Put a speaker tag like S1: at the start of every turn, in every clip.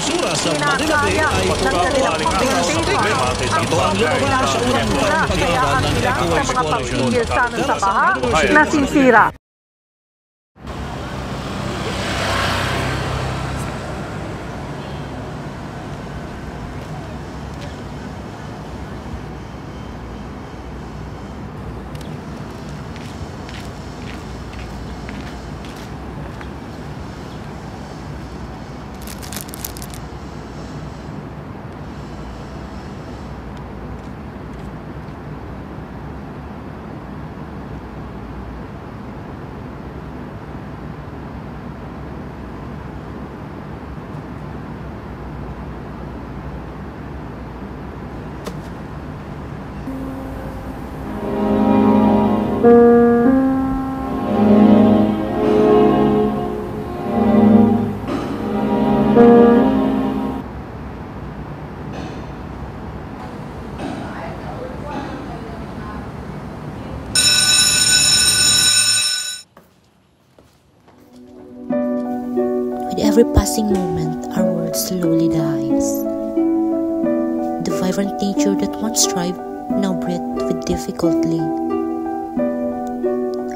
S1: basura sa Manila Bay ay tumawaling araw sa problema ito ang lumabas sa unang taong pag-aaral ng Eco Exploration.
S2: Sa baha, nasisira.
S3: With every passing moment, our world slowly dies. The vibrant nature that once thrived now breathed with difficulty.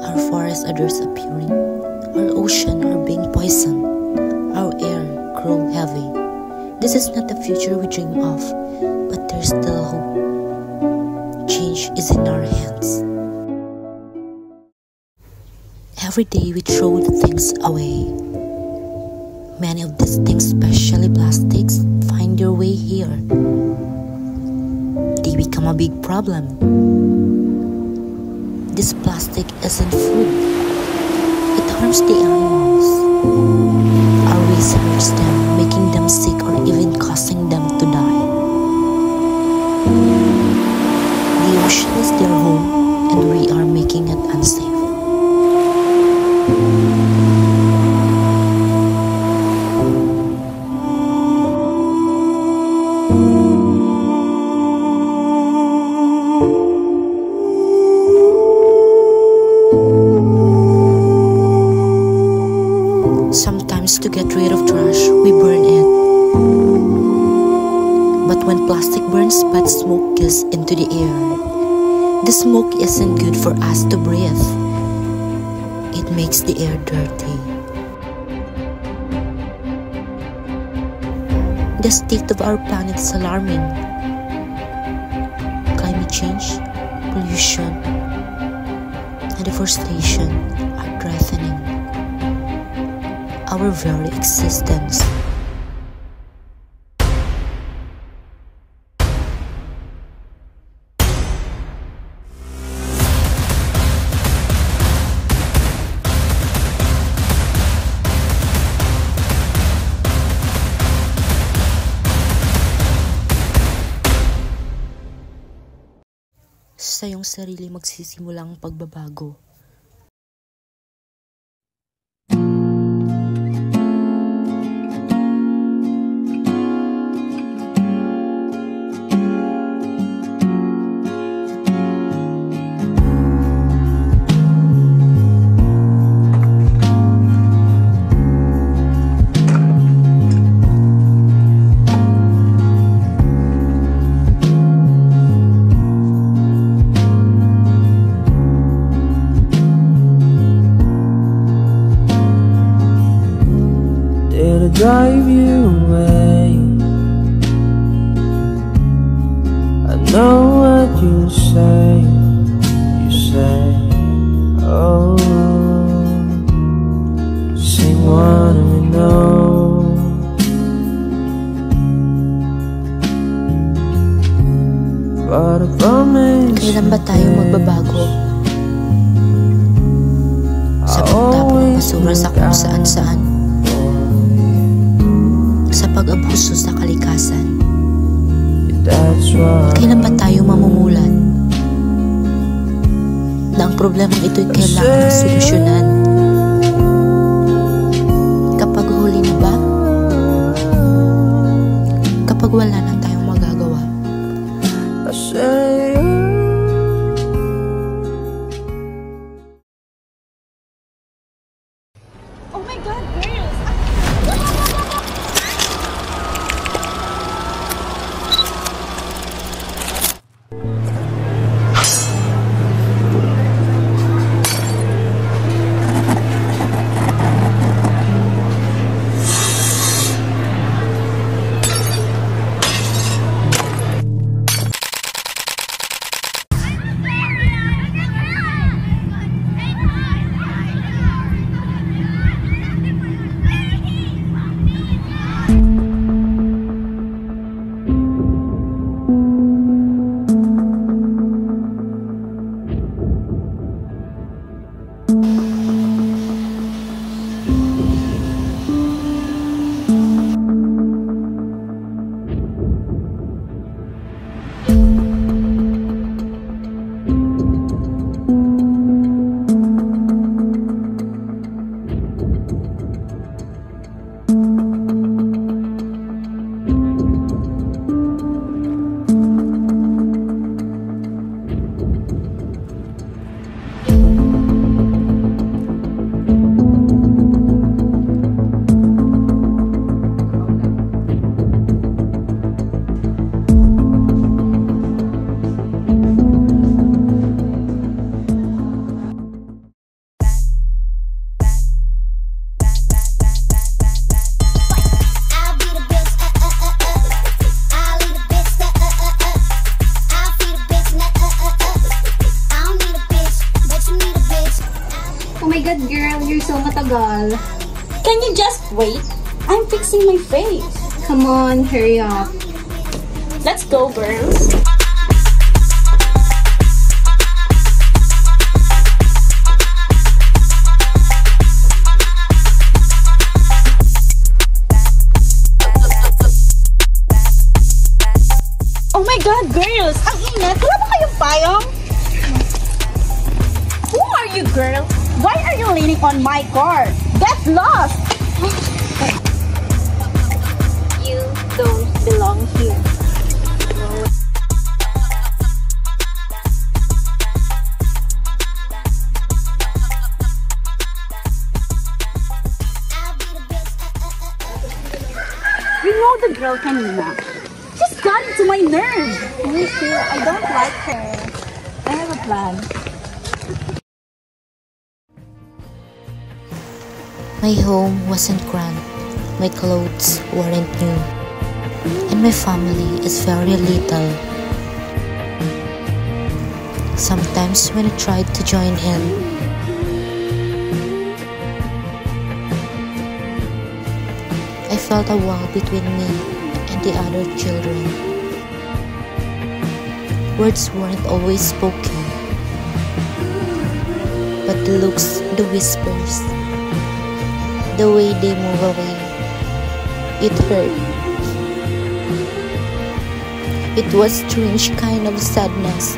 S3: Our forests are disappearing, our oceans are being poisoned, our air grows heavy. This is not the future we dream of, but there's still hope. Change is in our hands. Every day we throw the things away. Many of these things, especially plastics, find their way here. They become a big problem. This plastic isn't food. It harms the animals. Our waste hurts them, making them sick or even causing them to die. The ocean is their home, and we are making it unsafe. Sometimes to get rid of trash, we burn it. But when plastic burns, bad smoke gets into the air. The smoke isn't good for us to breathe. It makes the air dirty. The state of our planet is alarming. Climate change, pollution, and deforestation are threatening our very existence. Sa iyong sarili magsisimula ang pagbabago.
S4: Drive you away. I know what you say. You say, oh, same one we know. But I promise.
S3: Kailan ba tayo magbabago? Sa pagtapon ng basura sa kung saan-saan. Sa pag-abuso sa kalikasan. Kailan ba tayo mamumulat na ang problemang ito'y kailangan solusyonan? Kapag huli na ba? Kapag wala na tayong magagawa?
S2: Oh my God, girls!
S5: so matagal.
S6: Can you just wait? I'm fixing my face.
S5: Come on, hurry up.
S6: Let's go, girls. Oh my God, girls! Ang init! Wala ba kayong payong? Who are you, girls? Why are you leaning on my car? Get lost! You don't belong here. You know the girl kanina. She's got into my nerve. Me too. I don't like her. I have a plan.
S3: My home wasn't grand, my clothes weren't new, and my family is very little. Sometimes when I tried to join in, I felt a wall between me and the other children. Words weren't always spoken, but the looks, the whispers, the way they move away, it hurt. It was a strange kind of sadness.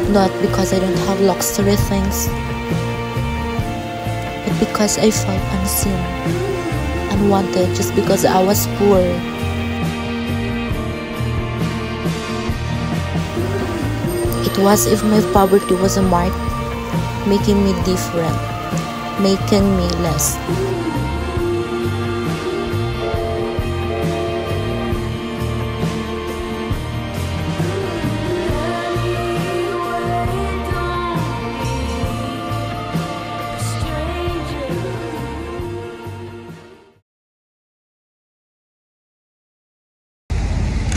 S3: Not because I don't have luxury things, but because I felt unseen, unwanted just because I was poor. It was as if my poverty was a mark, making me different, making me less.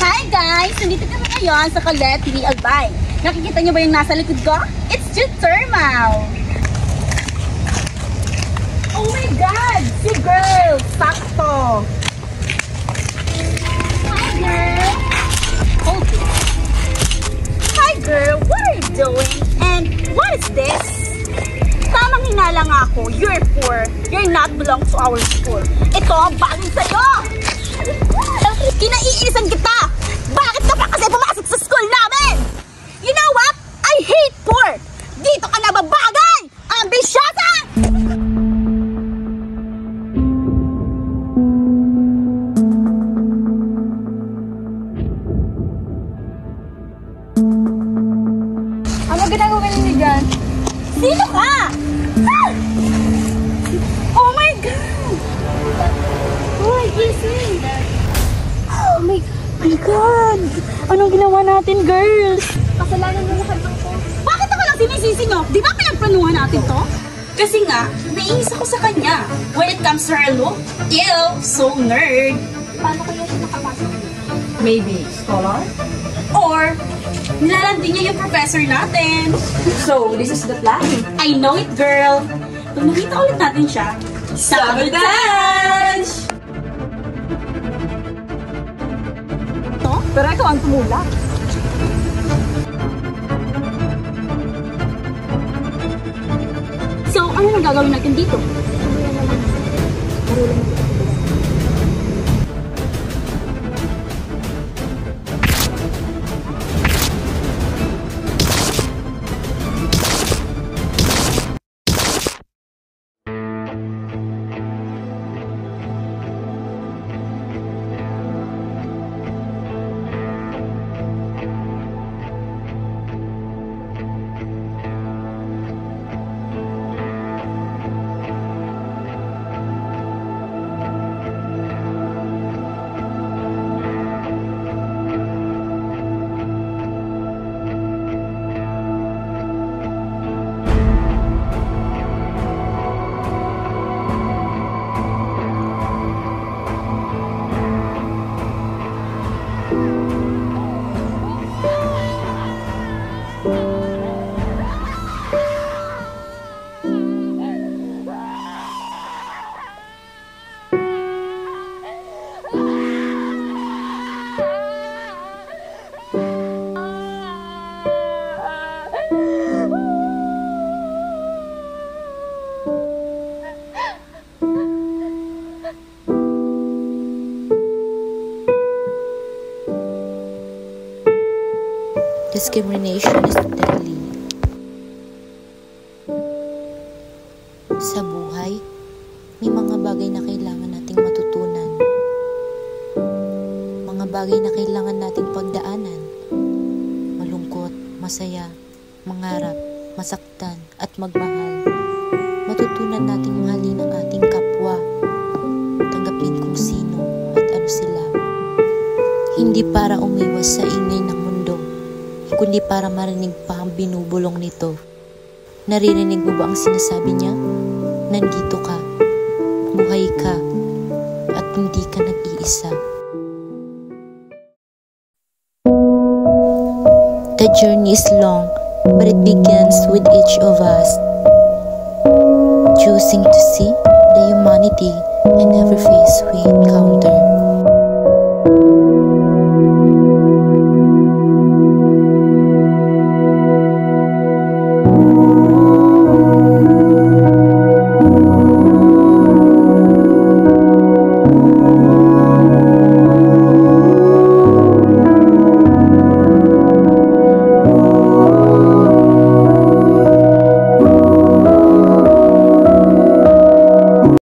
S6: Hi guys! Nandito kami ngayon sa Colette TV Albay. Nakikita niyo ba yung nasa likod ko? It's just thermal! Oh my God! Si girl! Sakto! Hi girl! Hold it! Hi girl! What are you doing? And what is this? Tamang hinala nga ako. You're poor. You're not belong to our school. Ito ang bagay sa'yo! Kinaiinisan kita! Bakit ka pa kasi pumasok sa school namin? You know what? I hate poor! Dito ka nababagay! Ambisyosa!
S5: Ano ginagawa niyo dyan?
S6: Sino ka? Ah! Oh my God! Uy, gising! Oh my God! Anong ginawa natin, girls?
S5: Kasalanan mo lahat ng ko.
S6: Bakit ako lang sinisisi nyo? Di ba pinagplanuhan natin to? Kasi nga, naiinis ako sa kanya. When it comes to her look, ew, so nerd.
S5: Paano kaya siya nakapasok?
S2: Maybe scholar?
S6: Or, nilalandi niya yung professor natin.
S2: So, this is the plan.
S6: I know it, girl. Pag nakita ulit natin siya, sabotage!
S2: Pero ikaw ang tumulak.
S6: So, ano nang gagawin natin dito?
S3: discrimination is deadly. Sa buhay, may mga bagay na kailangan nating matutunan. Mga bagay na kailangan nating pagdaanan. Malungkot, masaya, mangarap, masaktan, at magmahal. Matutunan nating mahalin ang ating kapwa. Tanggapin kung sino at ano sila. Hindi para umiwas sa ingay ng mundo, kundi para marinig pa ang binubulong nito. Naririnig mo ba ang sinasabi niya? Nandito ka, buhay ka, at hindi ka nag-iisa. The journey is long, but it begins with each of us. Choosing to see the humanity in every face we encounter.